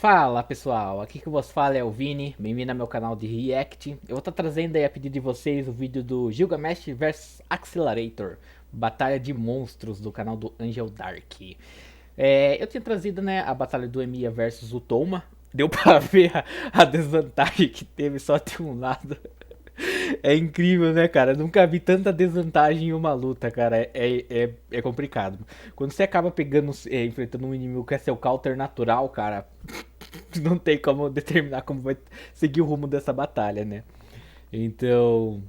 Fala pessoal, aqui que vos fala é o Vini, bem-vindo ao meu canal de React. Eu vou estar trazendo aí a pedido de vocês o vídeo do Gilgamesh vs Accelerator, Batalha de Monstros do canal do Angel Dark. Eu tinha trazido, né, a batalha do Emiya versus o Toma, deu pra ver a desvantagem que teve só de um lado. É incrível, né, cara? Eu nunca vi tanta desvantagem em uma luta, cara. É complicado. Quando você acaba pegando, enfrentando um inimigo que é seu counter natural, cara, não tem como determinar como vai seguir o rumo dessa batalha, né? Então,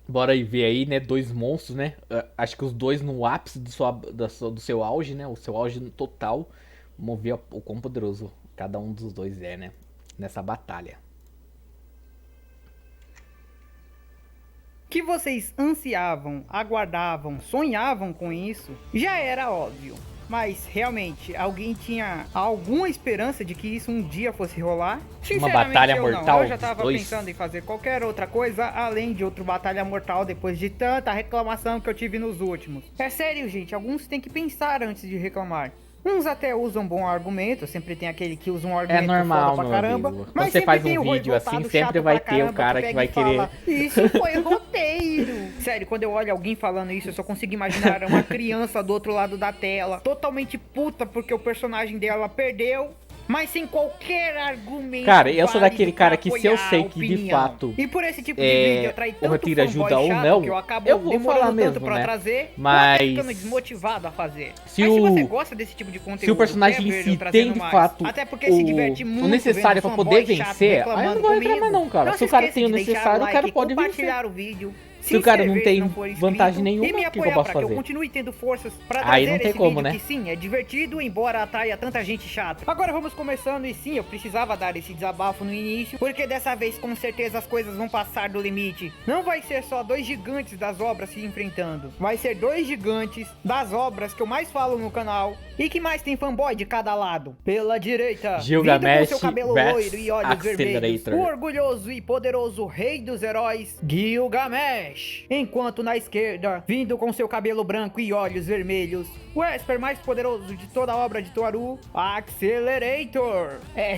bora aí ver aí, né? Dois monstros, né? Acho que os dois no ápice do seu auge, né? O seu auge total. Vamos ver o quão poderoso cada um dos dois é, né? Nessa batalha. Que vocês ansiavam, aguardavam, sonhavam com isso, já era óbvio. Mas realmente, alguém tinha alguma esperança de que isso um dia fosse rolar? Uma batalha eu mortal. Não. Eu já tava pensando em fazer qualquer outra coisa além de outra batalha mortal depois de tanta reclamação que eu tive nos últimos. É sério, gente, alguns têm que pensar antes de reclamar. Uns até usam bom argumento, sempre tem aquele que usa um argumento normal, foda pra caramba. amigo. Mas quando você faz um tem vídeo assim, sempre chato vai pra ter o cara que vai querer. fala, isso foi roteiro. Sério, quando eu olho alguém falando isso, eu só consigo imaginar uma criança do outro lado da tela, totalmente puta porque o personagem dela perdeu, mas sem qualquer argumento. Cara, eu sou daquele cara que se eu sei que de fato e por esse tipo de vídeo atrai o roteiro fanboy ajuda ou chato não, que eu acabo eu vou falar demorando mesmo, tanto pra né? trazer, Mas ou até ficando desmotivado a fazer. se Mas o- se você gosta desse tipo de conteúdo, se o personagem quer em ver si eu tem trazendo de mais, fato até porque se diverte muito o necessário vendo pra poder fanboy chato vencer, aí eu reclamando não vou reclamar comigo. não, cara. Não Se o se cara esqueça tem o de deixar necessário, o like, cara pode vencer. compartilhar o vídeo, Se o cara não inscrever tem se não for inscrito, vantagem nenhuma, e me o que eu apoiar posso para que eu fazer? continue tendo forças para Aí trazer não tem esse como, vídeo né? que sim, é divertido, embora atraia tanta gente chata. Agora vamos começando e sim, eu precisava dar esse desabafo no início, porque dessa vez com certeza as coisas vão passar do limite. Não vai ser só dois gigantes das obras se enfrentando, vai ser dois gigantes das obras que eu mais falo no canal e que mais tem fanboy de cada lado. Pela direita, Gilgamesh vindo com seu cabelo vs loiro e olhos vermelhos, Accelerator. o orgulhoso e poderoso rei dos heróis, Gilgamesh. Enquanto na esquerda, vindo com seu cabelo branco e olhos vermelhos, o Esper mais poderoso de toda a obra de Toaru, Accelerator.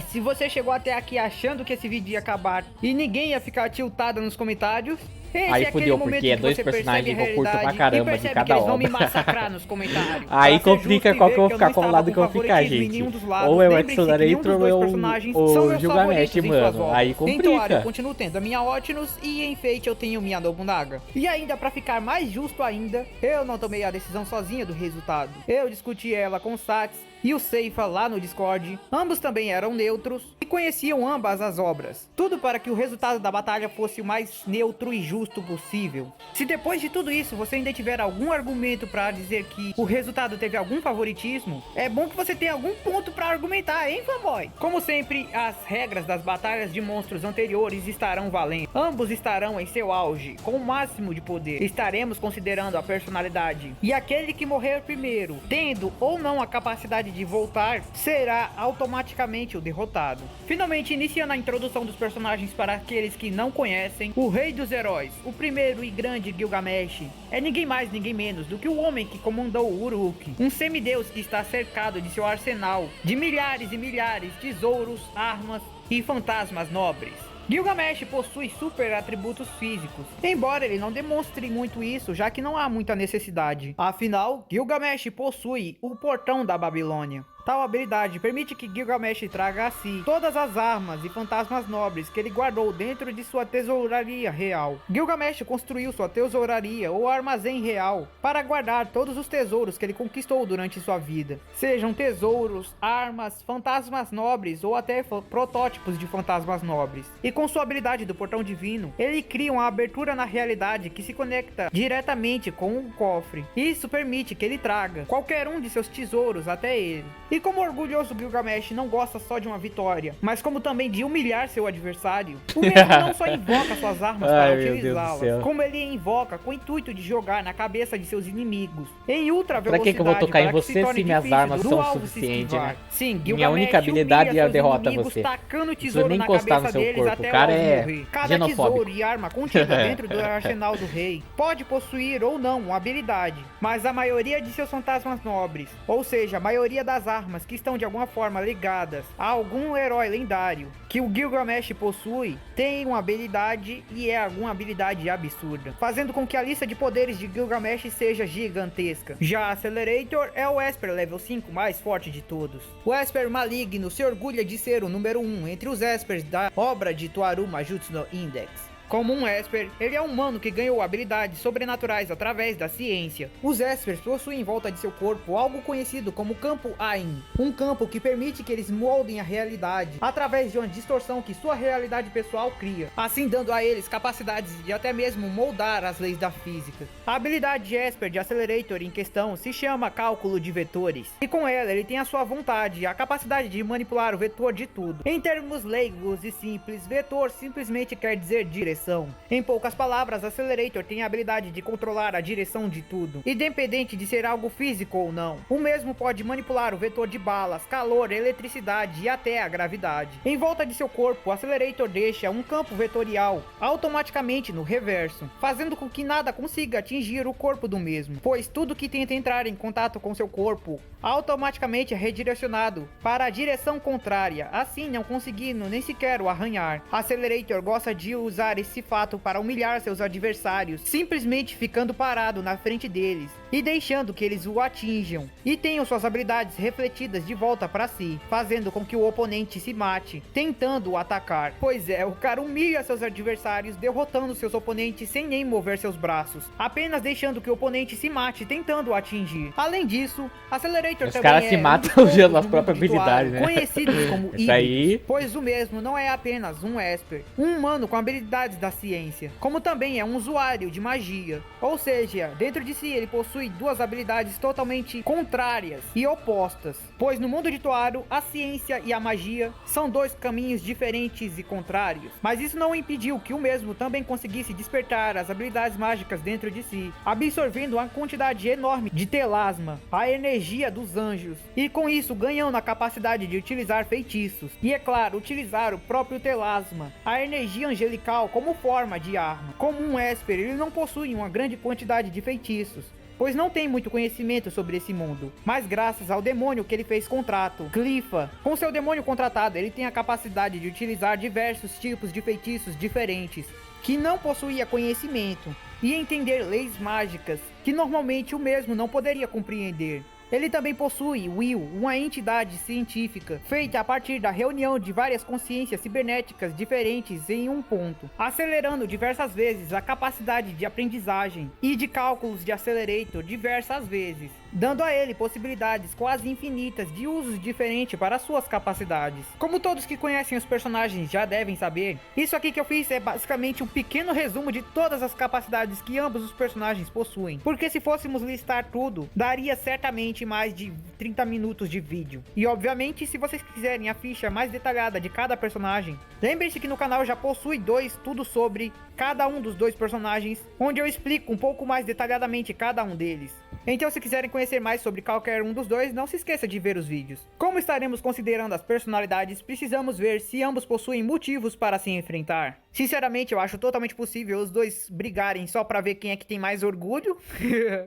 Se você chegou até aqui achando que esse vídeo ia acabar e ninguém ia ficar tiltado nos comentários, esse Aí é fudeu, aquele momento porque é que dois você personagens percebe a que eu curto pra realidade caramba e de percebe cada que eles vão me obra. massacrar nos comentários. Aí Pra ser complica justo e qual ver que eu vou que ficar, não qual estava lado que eu vou com ficar, favoritismo em gente. nenhum dos lados. Ou é o Lembre-se que nenhum dos Accelerator ou dois é personagens são o meus Gilgamesh, favoritos em suas mano. obras. Aí Em Toaru, eu complica. continuo tendo a minha Optimus e em Fate eu tenho minha Nobunaga. E ainda pra ficar mais justo ainda, eu não tomei a decisão sozinha do resultado. Eu discuti ela com o Sats e o Seifa lá no Discord. Ambos também eram neutros e conheciam ambas as obras. Tudo para que o resultado da batalha fosse o mais neutro e justo possível. Se depois de tudo isso você ainda tiver algum argumento para dizer que o resultado teve algum favoritismo, é bom que você tenha algum ponto para argumentar, hein, fanboy? Como sempre, as regras das batalhas de monstros anteriores estarão valendo. Ambos estarão em seu auge, com o máximo de poder. Estaremos considerando a personalidade. E aquele que morrer primeiro, tendo ou não a capacidade de voltar, será automaticamente o derrotado. Finalmente, iniciando a introdução dos personagens para aqueles que não conhecem, o rei dos heróis, o primeiro e grande Gilgamesh, é ninguém mais, ninguém menos do que o homem que comandou o Uruk, um semideus que está cercado de seu arsenal de milhares e milhares de tesouros, armas e fantasmas nobres. Gilgamesh possui super atributos físicos, embora ele não demonstre muito isso, já que não há muita necessidade. Afinal, Gilgamesh possui o Portão da Babilônia. Tal habilidade permite que Gilgamesh traga a si todas as armas e fantasmas nobres que ele guardou dentro de sua tesouraria real. Gilgamesh construiu sua tesouraria ou armazém real para guardar todos os tesouros que ele conquistou durante sua vida. Sejam tesouros, armas, fantasmas nobres ou até protótipos de fantasmas nobres. E com sua habilidade do Portão Divino, ele cria uma abertura na realidade que se conecta diretamente com o cofre. Isso permite que ele traga qualquer um de seus tesouros até ele. E como o orgulhoso Gilgamesh não gosta só de uma vitória, mas como também de humilhar seu adversário, o mesmo não só invoca suas armas para utilizá-las, como ele invoca com o intuito de jogar na cabeça de seus inimigos em ultra velocidade. Pra que eu vou tocar em você se minhas difícil armas do são alvo se suficientes, esquivar. né? Sim, Minha Gilgamesh única habilidade humilha é a seus derrota inimigos, você. tacando Não tesouro nem na encostar cabeça no seu deles corpo. até O cara o alvo é morrer. Cada xenofóbico. tesouro e arma contida dentro do arsenal do rei pode possuir ou não uma habilidade, mas a maioria de seus fantasmas nobres, ou seja, a maioria das armas armas que estão de alguma forma ligadas a algum herói lendário que o Gilgamesh possui tem uma habilidade e é alguma habilidade absurda, fazendo com que a lista de poderes de Gilgamesh seja gigantesca. Já Accelerator é o Esper level 5 mais forte de todos. O Esper maligno se orgulha de ser o número 1 entre os Espers da obra de Toaru Majutsu no Index. Como um Esper, ele é um humano que ganhou habilidades sobrenaturais através da ciência. Os Espers possuem em volta de seu corpo algo conhecido como campo Ain, um campo que permite que eles moldem a realidade através de uma distorção que sua realidade pessoal cria, assim dando a eles capacidades de até mesmo moldar as leis da física. A habilidade de Esper de Accelerator em questão se chama cálculo de vetores, e com ela ele tem a sua vontade, a capacidade de manipular o vetor de tudo. Em termos leigos e simples, vetor simplesmente quer dizer direção. Em poucas palavras, Accelerator tem a habilidade de controlar a direção de tudo, independente de ser algo físico ou não. O mesmo pode manipular o vetor de balas, calor, eletricidade e até a gravidade. Em volta de seu corpo, Accelerator deixa um campo vetorial automaticamente no reverso, fazendo com que nada consiga atingir o corpo do mesmo, pois tudo que tenta entrar em contato com seu corpo automaticamente é redirecionado para a direção contrária, assim não conseguindo nem sequer o arranhar. Accelerator gosta de usar esse fato para humilhar seus adversários, simplesmente ficando parado na frente deles e deixando que eles o atinjam, e tenham suas habilidades refletidas de volta para si, fazendo com que o oponente se mate, tentando o atacar. Pois é, o cara humilha seus adversários, derrotando seus oponentes sem nem mover seus braços, apenas deixando que o oponente se mate, tentando o atingir. Além disso, Accelerator Os também caras se matam usando as próprias habilidades, né? Conhecidos como Isso aí. pois o mesmo não é apenas um Esper, um humano com habilidades da ciência, como também é um usuário de magia. Ou seja, dentro de si ele possui duas habilidades totalmente contrárias e opostas, pois no mundo de Toaru, a ciência e a magia são dois caminhos diferentes e contrários. Mas isso não impediu que o mesmo também conseguisse despertar as habilidades mágicas dentro de si, absorvendo uma quantidade enorme de telasma, a energia dos anjos, e com isso ganhando a capacidade de utilizar feitiços, e é claro, utilizar o próprio telasma, a energia angelical, como forma de arma. Como um Esper, ele não possui uma grande quantidade de feitiços, pois não tem muito conhecimento sobre esse mundo, mas graças ao demônio que ele fez contrato, Glypha, com seu demônio contratado, ele tem a capacidade de utilizar diversos tipos de feitiços diferentes, que não possuía conhecimento, e entender leis mágicas, que normalmente o mesmo não poderia compreender. Ele também possui Will, uma entidade científica feita a partir da reunião de várias consciências cibernéticas diferentes em um ponto, acelerando diversas vezes a capacidade de aprendizagem e de cálculos de Accelerator diversas vezes, dando a ele possibilidades quase infinitas de usos diferentes para suas capacidades. Como todos que conhecem os personagens já devem saber, isso aqui que eu fiz é basicamente um pequeno resumo de todas as capacidades que ambos os personagens possuem, porque se fôssemos listar tudo, daria certamente mais de 30 minutos de vídeo. E obviamente, se vocês quiserem a ficha mais detalhada de cada personagem, lembrem-se que no canal já possui tudo sobre cada um dos dois personagens, onde eu explico um pouco mais detalhadamente cada um deles. Então, se quiserem conhecer mais sobre qualquer um dos dois, não se esqueça de ver os vídeos. Como estaremos considerando as personalidades, precisamos ver se ambos possuem motivos para se enfrentar. Sinceramente, eu acho totalmente possível os dois brigarem só pra ver quem é que tem mais orgulho,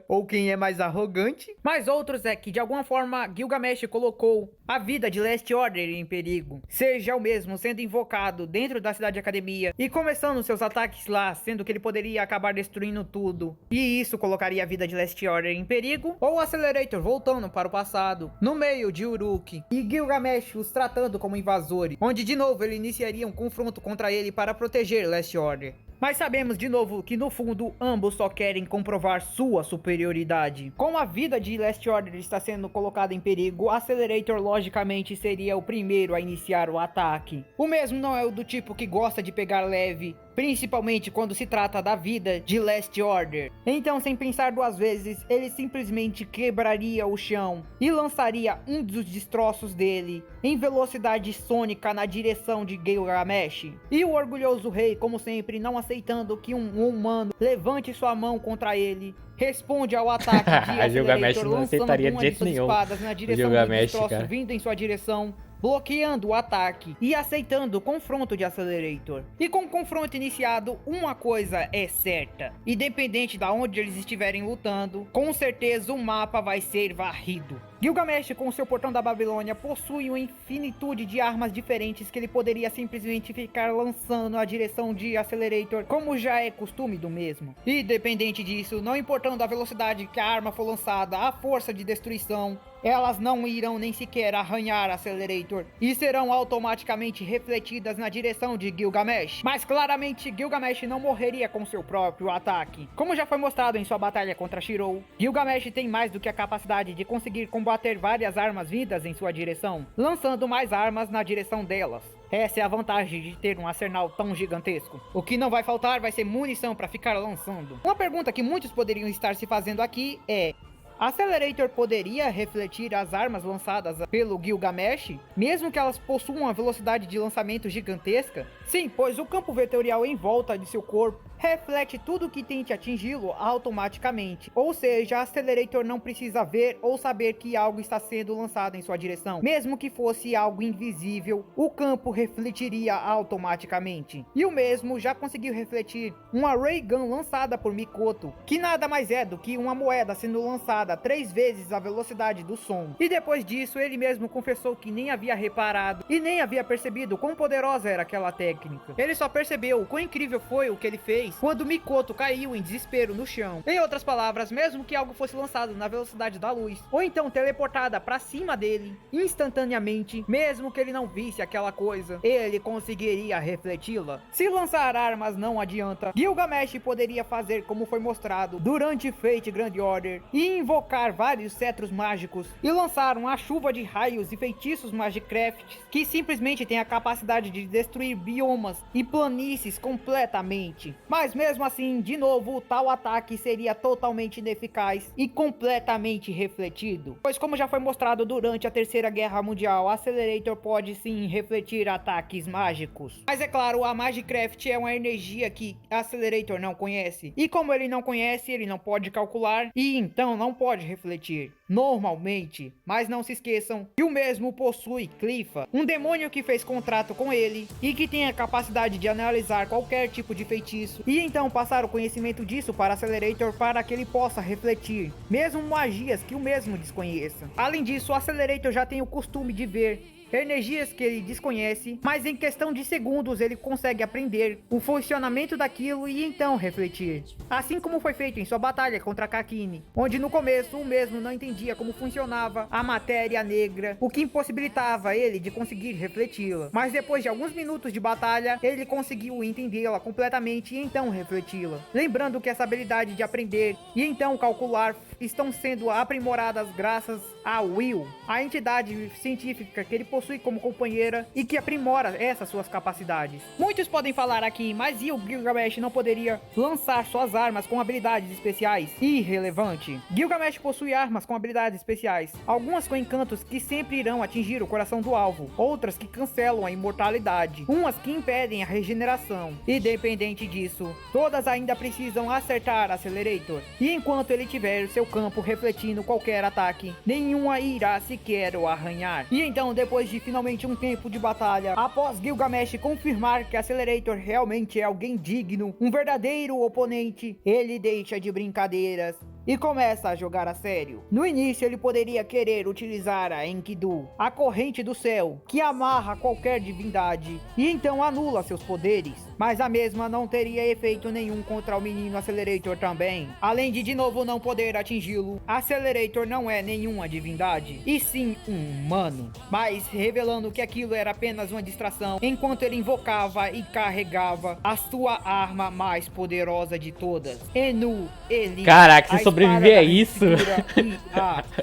ou quem é mais arrogante. Mas outros é que, de alguma forma, Gilgamesh colocou a vida de Last Order em perigo. Seja o mesmo sendo invocado dentro da cidade academia e começando seus ataques lá, sendo que ele poderia acabar destruindo tudo, e isso colocaria a vida de Last Order em perigo, ou o Accelerator voltando para o passado, no meio de Uruk, e Gilgamesh os tratando como invasores, onde de novo ele iniciaria um confronto contra ele para proteger Last Order. Mas sabemos de novo que no fundo ambos só querem comprovar sua superioridade. Como a vida de Last Order está sendo colocada em perigo, Accelerator logicamente seria o primeiro a iniciar o ataque. O mesmo não é o do tipo que gosta de pegar leve, principalmente quando se trata da vida de Last Order. Então, sem pensar duas vezes, ele simplesmente quebraria o chão e lançaria um dos destroços dele em velocidade sônica na direção de Gilgamesh. E o orgulhoso rei, como sempre, não aceitando que um humano levante sua mão contra ele, responde ao ataque de A Gilgamesh Accelerator, não aceitaria de jeito nenhum. espadas na direção do destroço vindo em sua direção, bloqueando o ataque e aceitando o confronto de Accelerator. E com o confronto iniciado, uma coisa é certa: independente de onde eles estiverem lutando, com certeza o mapa vai ser varrido. Gilgamesh, com seu portão da Babilônia, possui uma infinitude de armas diferentes que ele poderia simplesmente ficar lançando na direção de Accelerator, como já é costume do mesmo. E independente disso, não importando a velocidade que a arma for lançada, a força de destruição, elas não irão nem sequer arranhar Accelerator e serão automaticamente refletidas na direção de Gilgamesh. Mas claramente Gilgamesh não morreria com seu próprio ataque. Como já foi mostrado em sua batalha contra Shirou, Gilgamesh tem mais do que a capacidade de conseguir combater várias armas vindas em sua direção, lançando mais armas na direção delas. Essa é a vantagem de ter um arsenal tão gigantesco. O que não vai faltar vai ser munição para ficar lançando. Uma pergunta que muitos poderiam estar se fazendo aqui é: Accelerator poderia refletir as armas lançadas pelo Gilgamesh, mesmo que elas possuam uma velocidade de lançamento gigantesca? Sim, pois o campo vetorial em volta de seu corpo reflete tudo que tente atingi-lo automaticamente. Ou seja, Accelerator não precisa ver ou saber que algo está sendo lançado em sua direção. Mesmo que fosse algo invisível, o campo refletiria automaticamente. E o mesmo já conseguiu refletir uma Ray Gun lançada por Mikoto, que nada mais é do que uma moeda sendo lançada 3 vezes a velocidade do som. E depois disso, ele mesmo confessou que nem havia reparado e nem havia percebido quão poderosa era aquela técnica. Ele só percebeu o quão incrível foi o que ele fez quando Mikoto caiu em desespero no chão. Em outras palavras, mesmo que algo fosse lançado na velocidade da luz, ou então teleportada para cima dele, instantaneamente, mesmo que ele não visse aquela coisa, ele conseguiria refleti-la. Se lançar armas não adianta, Gilgamesh poderia fazer como foi mostrado durante Fate Grand Order, e invocar vários cetros mágicos, e lançar uma chuva de raios e feitiços Magicraft, que simplesmente tem a capacidade de destruir biomas e planícies completamente. Mas mesmo assim, de novo, tal ataque seria totalmente ineficaz e completamente refletido. Pois como já foi mostrado durante a Terceira Guerra Mundial, Accelerator pode sim refletir ataques mágicos. Mas é claro, a Magicraft é uma energia que Accelerator não conhece. E como ele não conhece, ele não pode calcular e então não pode refletir normalmente. Mas não se esqueçam que o mesmo possui Clifa, um demônio que fez contrato com ele e que tem a capacidade de analisar qualquer tipo de feitiço e então passar o conhecimento disso para Accelerator para que ele possa refletir, mesmo magias que o mesmo desconheça. Além disso, o Accelerator já tem o costume de ver energias que ele desconhece, mas em questão de segundos ele consegue aprender o funcionamento daquilo e então refletir. Assim como foi feito em sua batalha contra Kakini, onde no começo o mesmo não entendia como funcionava a matéria negra, o que impossibilitava ele de conseguir refleti-la. Mas depois de alguns minutos de batalha, ele conseguiu entendê-la completamente e então refleti-la. Lembrando que essa habilidade de aprender e então calcular estão sendo aprimoradas graças a Will, a entidade científica que ele possui como companheira e que aprimora essas suas capacidades. Muitos podem falar aqui, mas e o Gilgamesh não poderia lançar suas armas com habilidades especiais? Irrelevante. Gilgamesh possui armas com habilidades especiais, algumas com encantos que sempre irão atingir o coração do alvo, outras que cancelam a imortalidade, umas que impedem a regeneração. Independente disso, todas ainda precisam acertar Accelerator, e enquanto ele tiver seu campo refletindo qualquer ataque, nenhuma irá sequer o arranhar. E então, depois de finalmente um tempo de batalha, após Gilgamesh confirmar que Accelerator realmente é alguém digno, um verdadeiro oponente, ele deixa de brincadeiras e começa a jogar a sério. No início ele poderia querer utilizar a Enkidu, a corrente do céu, que amarra qualquer divindade e então anula seus poderes, mas a mesma não teria efeito nenhum contra o menino Accelerator também. Além de novo não poder atingi-lo, Accelerator não é nenhuma divindade, e sim um humano, mas revelando que aquilo era apenas uma distração, enquanto ele invocava e carregava a sua arma mais poderosa de todas, Enu Eli. Caraca, se sobreviver a isso.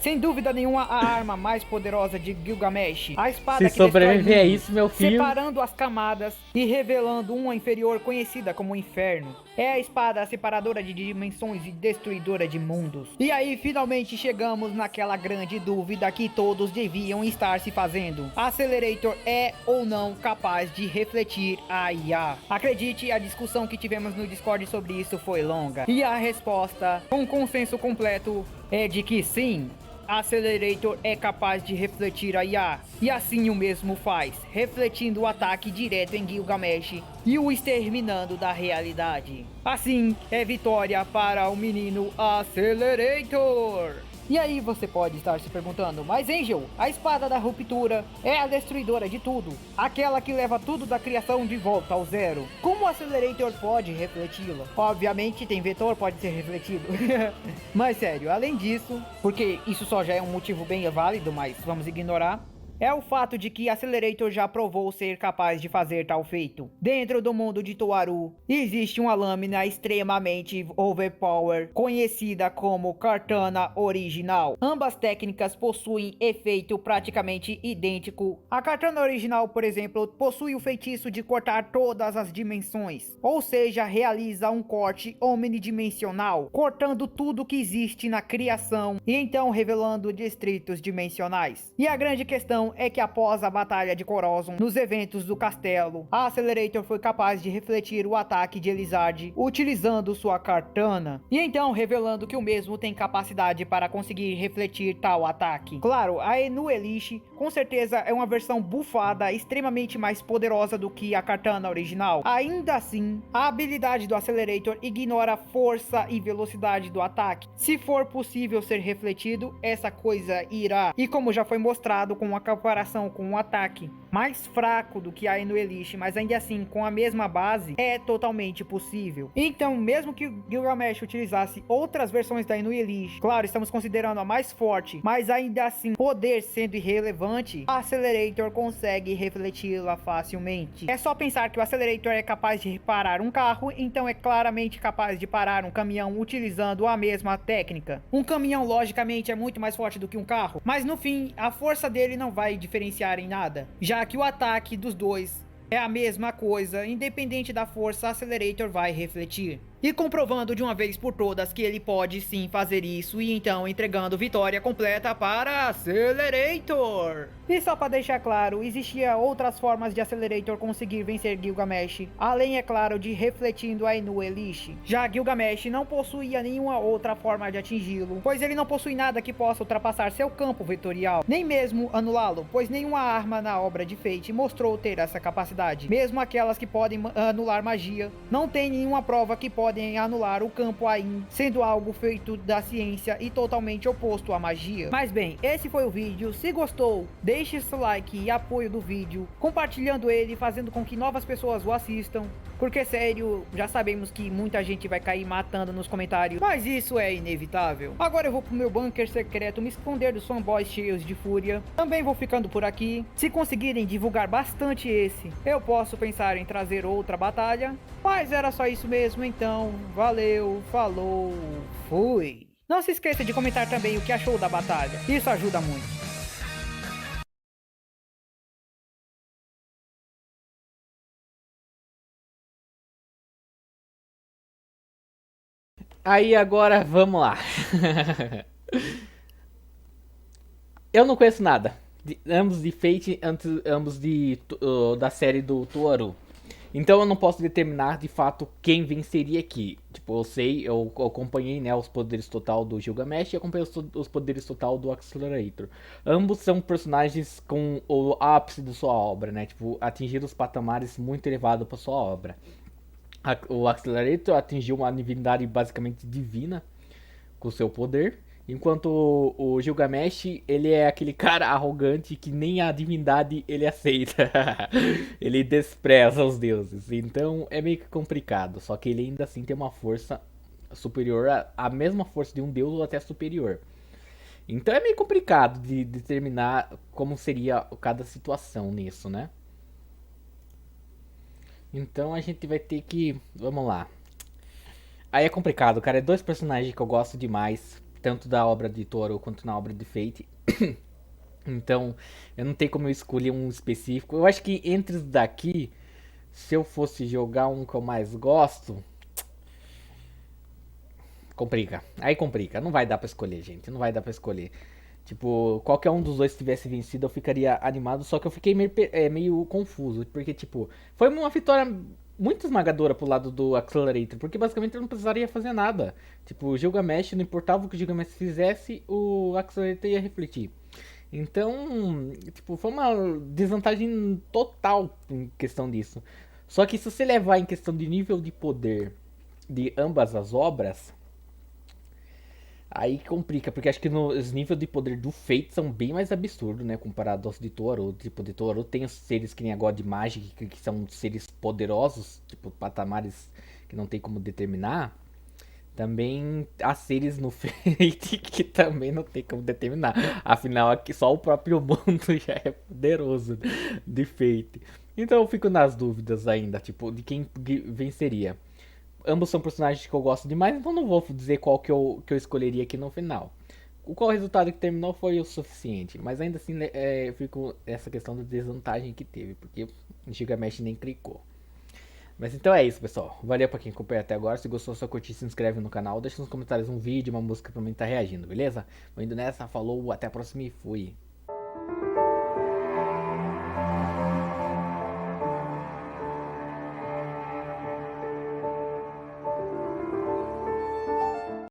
Sem dúvida nenhuma, a arma mais poderosa de Gilgamesh. A espada se que sobreviver a isso, meu filho. Separando as camadas e revelando uma inferior conhecida como Inferno. É a espada separadora de dimensões e destruidora de mundos. E aí, finalmente chegamos naquela grande dúvida que todos deviam estar se fazendo. Accelerator é ou não capaz de refletir a IA? Acredite, a discussão que tivemos no Discord sobre isso foi longa. E a resposta, com consenso completo, é de que sim. Accelerator é capaz de refletir a IA, e assim o mesmo faz, refletindo o ataque direto em Gilgamesh e o exterminando da realidade. Assim, é vitória para o menino Accelerator! E aí você pode estar se perguntando, mas Angel, a espada da ruptura é a destruidora de tudo, aquela que leva tudo da criação de volta ao zero. Como o Accelerator pode refleti-la? Obviamente tem vetor, pode ser refletido. Mas sério, além disso, porque isso só já é um motivo bem válido, mas vamos ignorar. É o fato de que Accelerator já provou ser capaz de fazer tal feito. Dentro do mundo de Toaru, existe uma lâmina extremamente overpower, conhecida como Katana original. Ambas técnicas possuem efeito praticamente idêntico. A Katana original, por exemplo, possui o feitiço de cortar todas as dimensões, ou seja, realiza um corte omnidimensional, cortando tudo que existe na criação e então revelando distritos dimensionais. E a grande questão é que após a batalha de Corozon, nos eventos do castelo, a Accelerator foi capaz de refletir o ataque de Elizard utilizando sua katana, e então revelando que o mesmo tem capacidade para conseguir refletir tal ataque. Claro, a Enu Elish com certeza é uma versão bufada extremamente mais poderosa do que a katana original. Ainda assim, a habilidade do Accelerator ignora a força e velocidade do ataque. Se for possível ser refletido, essa coisa irá. E como já foi mostrado com a comparação com um ataque mais fraco do que a Enu Elish, mas ainda assim com a mesma base, é totalmente possível. Então, mesmo que o Gilgamesh utilizasse outras versões da Enu Elish, claro, estamos considerando a mais forte, mas ainda assim, poder sendo irrelevante, a Accelerator consegue refleti-la facilmente. É só pensar que o Accelerator é capaz de parar um carro, então é claramente capaz de parar um caminhão utilizando a mesma técnica. Um caminhão, logicamente, é muito mais forte do que um carro, mas no fim, a força dele não vai diferenciar em nada, já que o ataque dos dois é a mesma coisa, independente da força, Accelerator vai refletir. E comprovando de uma vez por todas que ele pode sim fazer isso, e então entregando vitória completa para Accelerator. E só para deixar claro, existia outras formas de Accelerator conseguir vencer Gilgamesh, além é claro de refletindo a Enu Elish. Já Gilgamesh não possuía nenhuma outra forma de atingi-lo, pois ele não possui nada que possa ultrapassar seu campo vetorial, nem mesmo anulá-lo, pois nenhuma arma na obra de Fate mostrou ter essa capacidade. Mesmo aquelas que podem anular magia, não tem nenhuma prova que podem anular o campo Ain, sendo algo feito da ciência e totalmente oposto à magia. Mas bem, esse foi o vídeo. Se gostou, deixe seu like e apoio do vídeo, compartilhando ele, fazendo com que novas pessoas o assistam, porque sério, já sabemos que muita gente vai cair matando nos comentários, mas isso é inevitável. Agora eu vou pro meu bunker secreto me esconder dos fanboys cheios de fúria. Também vou ficando por aqui. Se conseguirem divulgar bastante esse, eu posso pensar em trazer outra batalha, mas era só isso mesmo. Então valeu, falou, fui. Não se esqueça de comentar também o que achou da batalha, isso ajuda muito. Aí agora vamos lá. Eu não conheço nada. Ambos de Fate, ambos da série do Toaru. Então eu não posso determinar de fato quem venceria aqui. Tipo, eu sei, eu acompanhei, né, os poderes total do Gilgamesh e acompanhei os poderes total do Accelerator. Ambos são personagens com o ápice da sua obra, né? Tipo, atingiram os patamares muito elevados para sua obra. O Accelerator atingiu uma divindade basicamente divina com seu poder, enquanto o Gilgamesh, ele é aquele cara arrogante que nem a divindade ele aceita. Ele despreza os deuses. Então é meio que complicado, só que ele ainda assim tem uma força superior à mesma força de um deus ou até superior. Então é meio complicado de determinar como seria cada situação nisso, né? Então a gente vai ter que. Vamos lá. Aí é complicado, cara. É dois personagens que eu gosto demais, tanto da obra de Toro quanto na obra de Fate. Então, eu não tenho como eu escolher um específico. Eu acho que entre os daqui, se eu fosse jogar um que eu mais gosto, complica. Aí complica. Não vai dar pra escolher, gente. Não vai dar pra escolher. Tipo, qualquer um dos dois tivesse vencido, eu ficaria animado. Só que eu fiquei meio confuso. Porque, tipo, foi uma vitória muito esmagadora pro lado do Accelerator, porque basicamente ele não precisaria fazer nada. Tipo, o Gilgamesh, não importava o que o Gilgamesh fizesse, o Accelerator ia refletir. Então, tipo, foi uma desvantagem total em questão disso. Só que se você levar em questão de nível de poder de ambas as obras, aí complica, porque acho que os níveis de poder do Fate são bem mais absurdos, né? Comparado aos de Toru. Tipo, de Toru tem os seres que nem a God Magic, que são seres poderosos, tipo, patamares que não tem como determinar. Também há seres no Fate que também não tem como determinar. Afinal, aqui só o próprio mundo já é poderoso de Fate. Então eu fico nas dúvidas ainda, tipo, de quem venceria. Ambos são personagens que eu gosto demais, então não vou dizer qual que eu escolheria aqui no final. Qual resultado que terminou foi o suficiente, mas ainda assim eu fico essa questão da desvantagem que teve, porque o Gilgamesh nem clicou. Mas então é isso, pessoal. Valeu pra quem acompanhou até agora. Se gostou, só curtir, se inscreve no canal. Deixa nos comentários um vídeo, uma música pra mim estar reagindo, beleza? Vou indo nessa, falou, até a próxima e fui.